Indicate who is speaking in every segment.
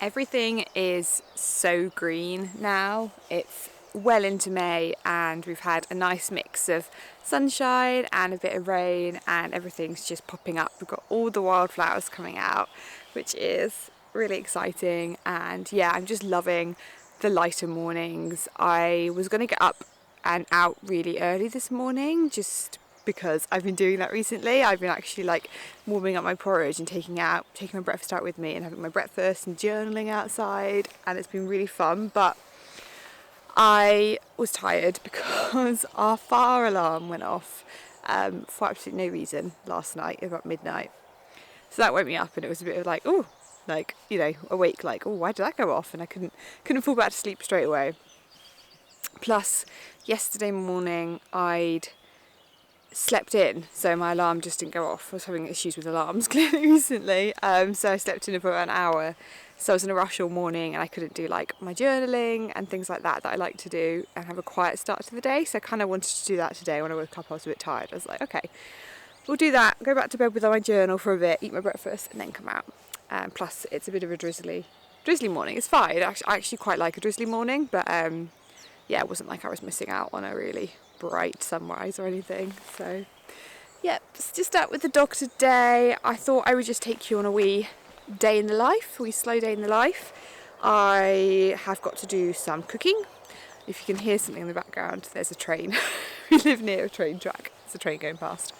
Speaker 1: Everything is so green now. It's well into May and we've had a nice mix of sunshine and a bit of rain and everything's just popping up. We've got all the wildflowers coming out, which is really exciting. And yeah, I'm just loving the lighter mornings. I was going to get up and out really early this morning just because I've been doing that recently. I've been actually like warming up my porridge and taking my breakfast out with me and having my breakfast and journaling outside, and it's been really fun. But I was tired because our fire alarm went off for absolutely no reason last night about midnight. So that woke me up and it was a bit of like, oh, like, you know, awake, like, oh, why did that go off? And I couldn't fall back to sleep straight away. Plus, yesterday morning I'd slept in, so my alarm just didn't go off. I was having issues with alarms clearly recently, so I slept in for about an hour. So I was in a rush all morning and I couldn't do like my journaling and things like that I like to do and have a quiet start to the day. So I kind of wanted to do that today. When I woke up I was a bit tired. I was like, okay, we'll do that, go back to bed with my journal for a bit, eat my breakfast and then come out. Plus it's a bit of a drizzly morning. It's fine. I actually quite like a drizzly morning, but yeah, it wasn't like I was missing out on a really bright sunrise or anything. So yeah, just out with the dog today. I thought I would just take you on a wee day in the life, a wee slow day in the life. I have got to do some cooking. If you can hear something in the background, there's a train. We live near a train track. There's a train going past.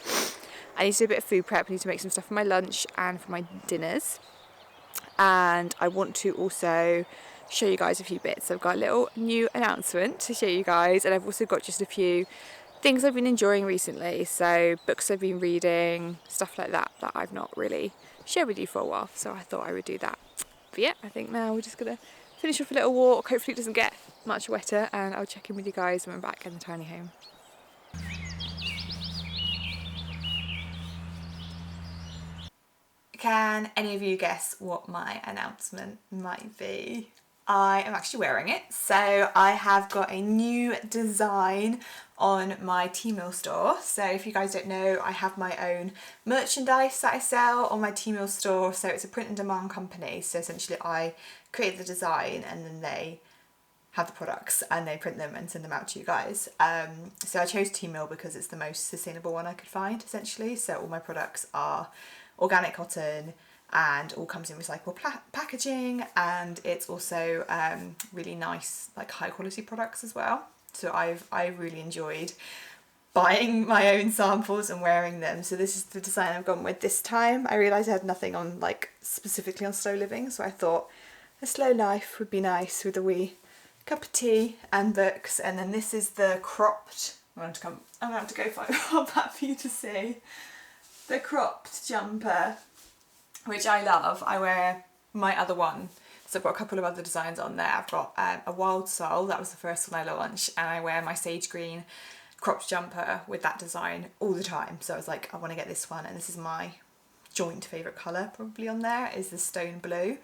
Speaker 1: I need to do a bit of food prep. I need to make some stuff for my lunch and for my dinners. And I want to also show you guys a few bits. I've got a little new announcement to show you guys, and I've also got just a few things I've been enjoying recently. So books I've been reading, stuff like that I've not really shared with you for a while. So I thought I would do that. But yeah, I think now we're just gonna finish off a little walk. Hopefully it doesn't get much wetter, and I'll check in with you guys when I'm back in the tiny home. Can any of you guess what my announcement might be? I am actually wearing it. So I have got a new design on my Tmall store. So if you guys don't know, I have my own merchandise that I sell on my Tmall store. So it's a print and demand company. So essentially I create the design and then they have the products and they print them and send them out to you guys. So I chose Tmall because it's the most sustainable one I could find essentially. So all my products are organic cotton and all comes in recyclable packaging, and it's also really nice, like high quality products as well. So I really enjoyed buying my own samples and wearing them. So this is the design I've gone with this time. I realised I had nothing on like specifically on slow living, so I thought a slow life would be nice with a wee cup of tea and books. And then this is the cropped, I'm gonna have to go find that for you to see. The cropped jumper, which I love. I wear my other one, so I've got a couple of other designs on there. I've got a wild soul, that was the first one I launched, and I wear my sage green cropped jumper with that design all the time. So I was like, I want to get this one, and this is my joint favourite colour probably on there, is the stone blue.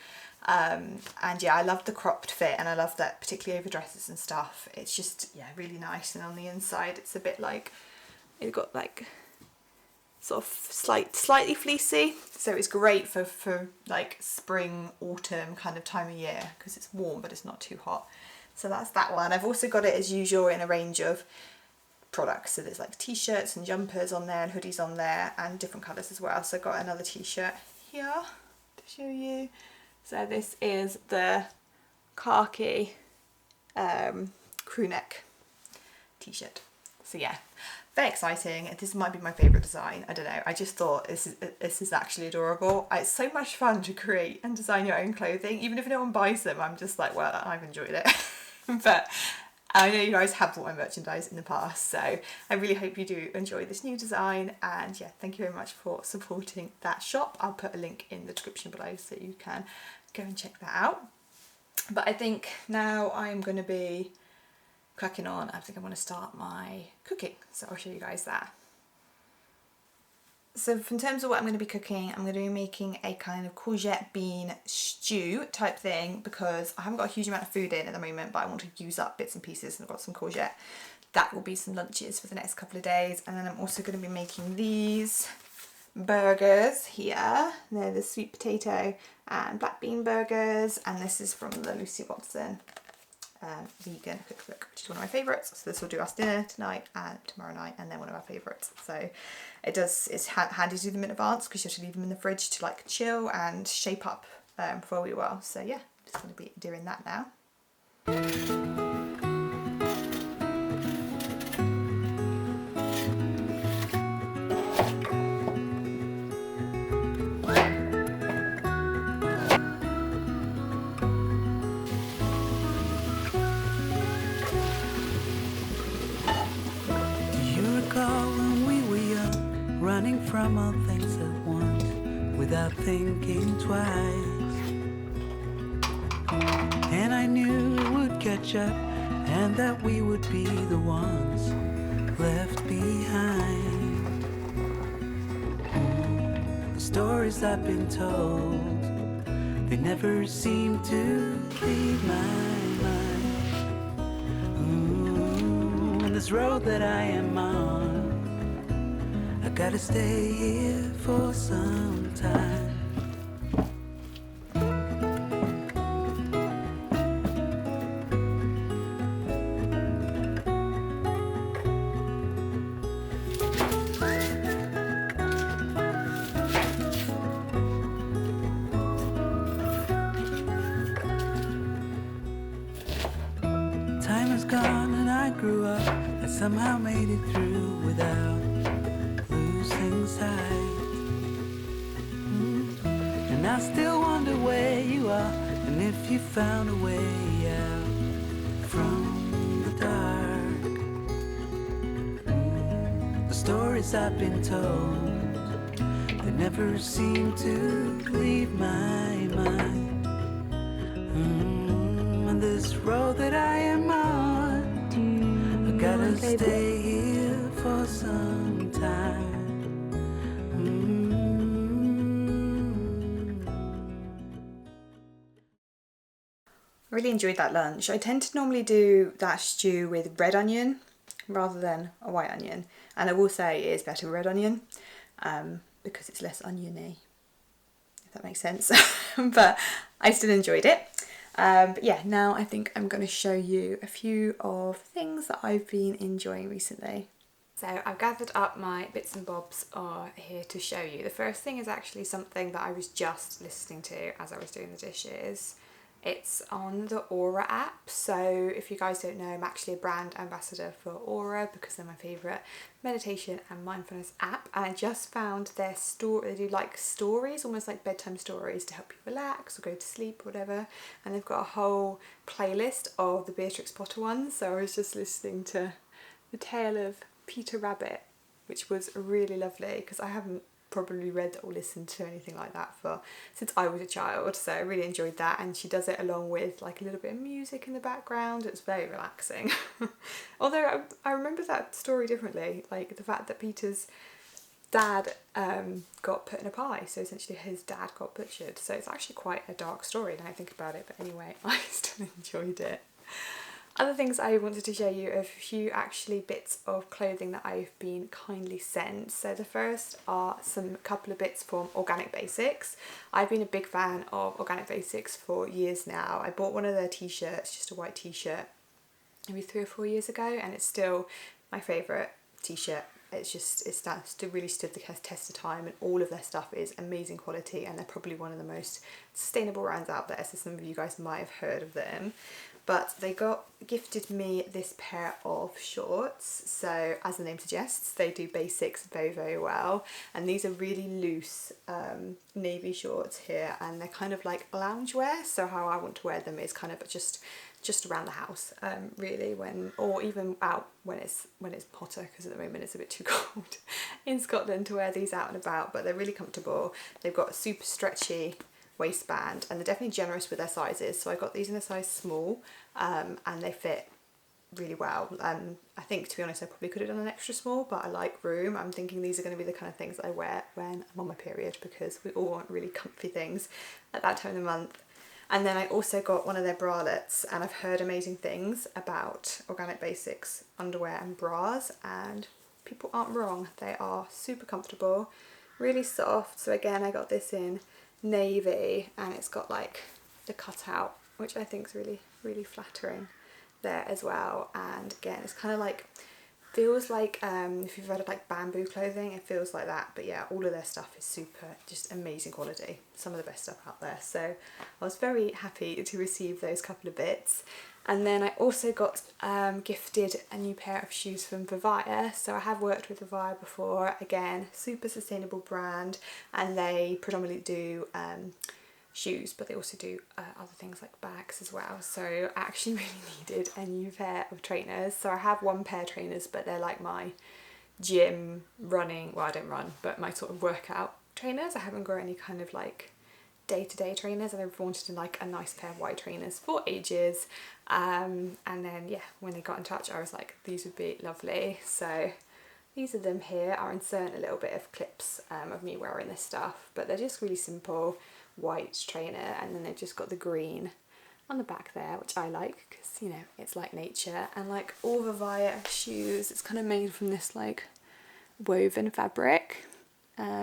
Speaker 1: And yeah, I love the cropped fit, and I love that particularly over dresses and stuff. It's just, yeah, really nice. And on the inside it's a bit like, it's got like sort of slightly fleecy, so it's great for like spring, autumn kind of time of year because it's warm but it's not too hot. So that's that one. I've also got it as usual in a range of products, so there's like t-shirts and jumpers on there and hoodies on there and different colours as well. So I've got another t-shirt here to show you. So this is the khaki crew neck t-shirt. So yeah, very exciting. This might be my favourite design. I don't know. I just thought this is actually adorable. It's so much fun to create and design your own clothing. Even if no one buys them, I'm just like, well, I've enjoyed it. But I know you guys have bought my merchandise in the past, so I really hope you do enjoy this new design. And yeah, thank you very much for supporting that shop. I'll put a link in the description below so you can go and check that out. But I think now I'm going to be cracking on. I think I want to start my cooking, so I'll show you guys that. So in terms of what I'm going to be cooking, I'm going to be making a kind of courgette bean stew type thing because I haven't got a huge amount of food in at the moment, but I want to use up bits and pieces, and I've got some courgette. That will be some lunches for the next couple of days. And then I'm also going to be making these burgers here. They're the sweet potato and black bean burgers, and this is from the Lucy Watson vegan cookbook, which is one of my favourites. So this will do us dinner tonight and tomorrow night, and then one of our favourites. So it's handy to do them in advance because you have to leave them in the fridge to like chill and shape up for a wee while. So yeah, I'm just going to be doing that now.
Speaker 2: Running from all things at once without thinking twice. And I knew it would catch up and that we would be the ones left behind. The stories I've been told, they never seem to leave my mind. And this road that I am on, I gotta stay here for some time. Time is gone and I grew up. I somehow made it through without losing sight. And I still wonder where you are, and if you found a way out from the dark. The stories I've been told, they never seem to leave my mind. And this road that I am on, I gotta stay here for some time.
Speaker 1: I really enjoyed that lunch. I tend to normally do that stew with red onion rather than a white onion, and I will say it is better with red onion because it's less oniony, if that makes sense. But I still enjoyed it. But yeah, now I think I'm going to show you a few of things that I've been enjoying recently. So I've gathered up my bits and bobs here to show you. The first thing is actually something that I was just listening to as I was doing the dishes. It's on the Aura app. So if you guys don't know, I'm actually a brand ambassador for Aura because they're my favourite meditation and mindfulness app. And I just found their store. They do like stories, almost like bedtime stories to help you relax or go to sleep or whatever. And they've got a whole playlist of the Beatrix Potter ones. So I was just listening to The Tale of Peter Rabbit, which was really lovely because I haven't probably read or listened to anything like that since I was a child, so I really enjoyed that. And she does it along with like a little bit of music in the background. It's very relaxing. Although I remember that story differently, like the fact that Peter's dad got put in a pie, so essentially his dad got butchered, so it's actually quite a dark story now I think about it, but anyway, I still enjoyed it. Other things I wanted to show you are a few actually bits of clothing that I've been kindly sent. So the first are a couple of bits from Organic Basics. I've been a big fan of Organic Basics for years now. I bought one of their t-shirts, just a white t-shirt, maybe 3 or 4 years ago, and it's still my favourite t-shirt. It's really stood the test of time, and all of their stuff is amazing quality, and they're probably one of the most sustainable brands out there, so some of you guys might have heard of them. But they gifted me this pair of shorts. So as the name suggests, they do basics very, very well. And these are really loose navy shorts here, and they're kind of like loungewear. So how I want to wear them is kind of just around the house, really, or even out when it's hotter, because at the moment it's a bit too cold in Scotland to wear these out and about. But they're really comfortable. They've got a super stretchy waistband, and they're definitely generous with their sizes. So I got these in a size small, and they fit really well. I think, to be honest, I probably could have done an extra small, but I like room. I'm thinking these are going to be the kind of things that I wear when I'm on my period, because we all want really comfy things at that time of the month. And then I also got one of their bralettes, and I've heard amazing things about Organic Basics underwear and bras, and people aren't wrong. They are super comfortable. really soft. So again, I got this in navy, and it's got like the cutout, which I think is really, really flattering there as well. And again, it's kind of like, feels like if you've read of like Bamboo clothing, it feels like that. But yeah, all of their stuff is super, just amazing quality, some of the best stuff out there. So I was very happy to receive those couple of bits. And then I also got gifted a new pair of shoes from Vivaia. So I have worked with Vivaia before, again, super sustainable brand, and they predominantly do shoes, but they also do other things like bags as well. So I actually really needed a new pair of trainers. So I have one pair of trainers, but they're like my gym running, well, I don't run, but my sort of workout trainers. I haven't got any kind of like day-to-day trainers, and I've wanted like a nice pair of white trainers for ages. And then yeah, when they got in touch, I was like, these would be lovely. So these are them here. I'll insert a little bit of clips of me wearing this stuff, but they're just really simple white trainer, and then they've just got the green on the back there, which I like because, you know, it's like nature. And like all Vivaia shoes, it's kind of made from this like woven fabric,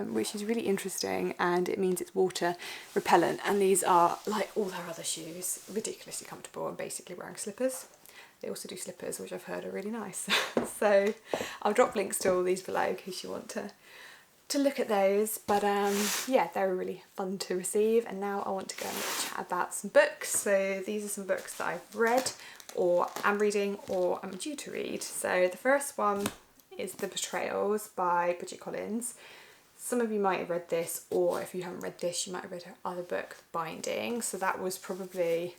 Speaker 1: which is really interesting, and it means it's water repellent. And these are, like all their other shoes, ridiculously comfortable, and basically wearing slippers. They also do slippers, which I've heard are really nice. So I'll drop links to all these below in case you want to look at those. But yeah, they were really fun to receive. And now I want to go and chat about some books. So these are some books that I've read, or am reading, or I'm due to read. So the first one is The Betrayals by Bridget Collins. Some of you might have read this, or if you haven't read this, you might have read her other book, Binding. So that was probably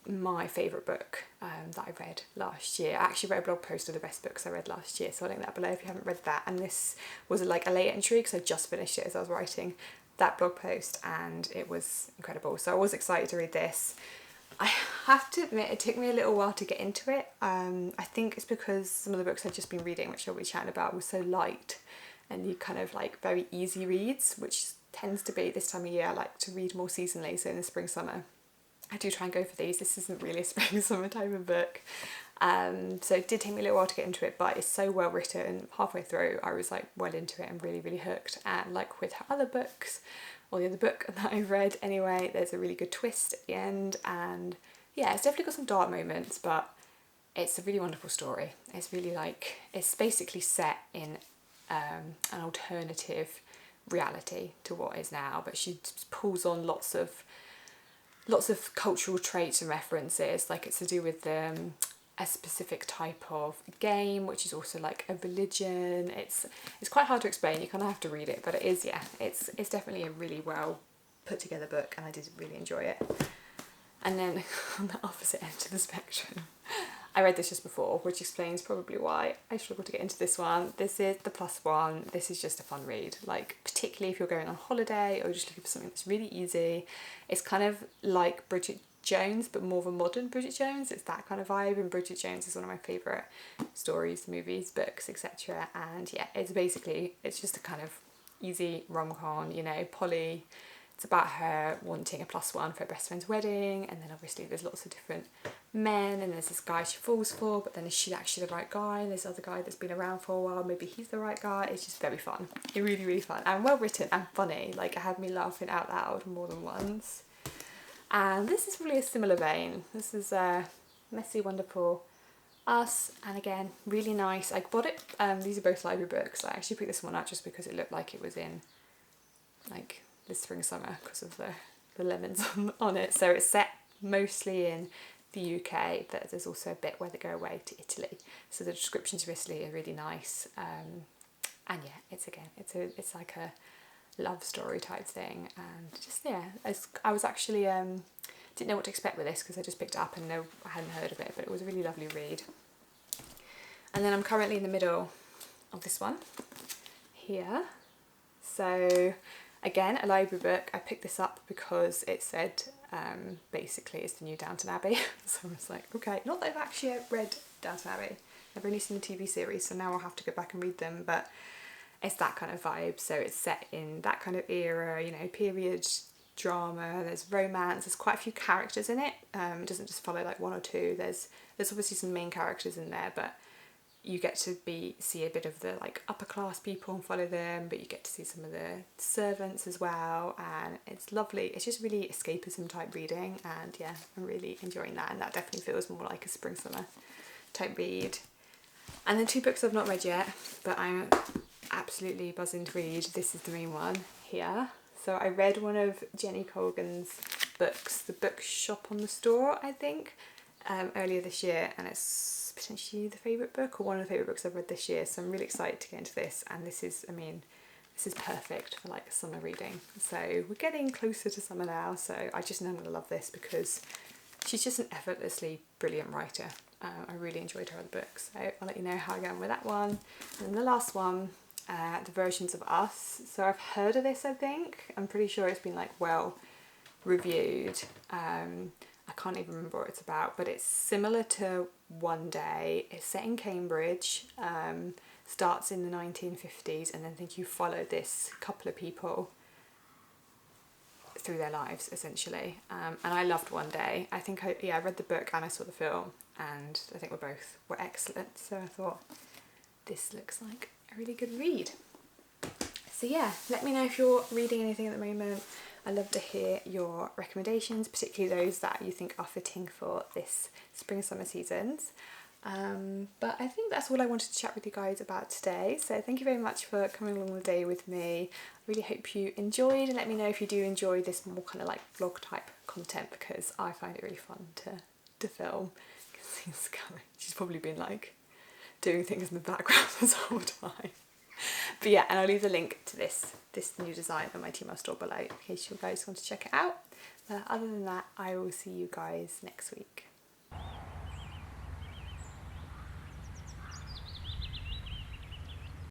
Speaker 1: my favourite book that I read last year. I actually wrote a blog post of the best books I read last year, so I'll link that below if you haven't read that. And this was like a late entry because I just finished it as I was writing that blog post, and it was incredible. So I was excited to read this. I have to admit, it took me a little while to get into it. I think it's because some of the books I'd just been reading, which I'll be chatting about, were so light and you kind of like very easy reads, which tends to be this time of year. I like to read more seasonally, so in the spring, summer, I do try and go for these. This isn't really a spring summer type of book. So it did take me a little while to get into it, but it's so well written. Halfway through, I was like well into it and really, really hooked. And like with her other books, or the other book that I've read anyway, there's a really good twist at the end. And yeah, it's definitely got some dark moments, but it's a really wonderful story. It's really like, it's basically set in an alternative reality to what is now, but she pulls on lots of cultural traits and references. Like it's to do with a specific type of game, which is also like a religion. It's quite hard to explain. You kind of have to read it, but it is, yeah, it's definitely a really well put together book, and I did really enjoy it. And then on the opposite end of the spectrum, I read this just before, which explains probably why I struggled to get into this one. This is The Plus One. This is just a fun read, like particularly if you're going on holiday or just looking for something that's really easy. It's kind of like Bridget Jones, but more of a modern Bridget Jones. It's that kind of vibe, and Bridget Jones is one of my favourite stories, movies, books, etc. And yeah, it's just a kind of easy rom-com, you know, Polly. It's about her wanting a plus one for her best friend's wedding, and then obviously there's lots of different men, and there's this guy she falls for, but then is she actually the right guy? And there's other guy that's been around for a while, maybe he's the right guy. It's just very fun. It's really, really fun and well written and funny. Like it had me laughing out loud more than once. And this is really a similar vein. This is Messy Wonderful Us, and again, really nice. I bought it, these are both library books. I actually picked this one up just because it looked like it was in like the spring summer because of the lemons on it. So it's set mostly in the UK, but there's also a bit where they go away to Italy. So the descriptions of Italy are really nice. And yeah, it's like a love story type thing, and just yeah, I was actually didn't know what to expect with this because I just picked it up and I hadn't heard of it, but it was a really lovely read. And then I'm currently in the middle of this one here. So again, a library book. I picked this up because it said basically it's the new Downton Abbey. So I was like, okay, not that I've actually read Downton Abbey. I've only seen the TV series, so now I'll have to go back and read them, but it's that kind of vibe. So it's set in that kind of era, you know, period drama, there's romance, there's quite a few characters in it. It doesn't just follow like one or two. There's obviously some main characters in there, but you get to see a bit of the like upper class people and follow them, but you get to see some of the servants as well, and it's lovely. It's just really escapism type reading, and yeah, I'm really enjoying that, and that definitely feels more like a spring summer type read. And the 2 books I've not read yet, but I'm absolutely buzzing to read. This is the main one here. So I read one of Jenny Colgan's books, The Bookshop on the Store, I think, earlier this year, and it's potentially the favourite book or one of the favourite books I've read this year, so I'm really excited to get into this. And this is, I mean, this is perfect for like summer reading. So we're getting closer to summer now, so I just know I'm gonna love this because she's just an effortlessly brilliant writer. I really enjoyed her other books, so I'll let you know how I get on with that one. And then the last one, The Versions of Us. So I've heard of this, I think. I'm pretty sure it's been like well reviewed. I can't even remember what it's about, but it's similar to One Day. It's set in Cambridge, starts in the 1950s, and then I think you follow this couple of people through their lives essentially. And I loved One Day. I think I read the book and I saw the film, and I think were excellent. So I thought this looks like a really good read. So yeah, let me know if you're reading anything at the moment. I'd love to hear your recommendations, particularly those that you think are fitting for this spring summer seasons. But I think that's all I wanted to chat with you guys about today. So thank you very much for coming along the day with me. I really hope you enjoyed, and let me know if you do enjoy this more kind of like vlog type content, because I find it really fun to film. She's probably been like doing things in the background this whole time. But yeah, and I'll leave the link to this new design on my Tmall store below in case you guys want to check it out. Other than that, I will see you guys next week.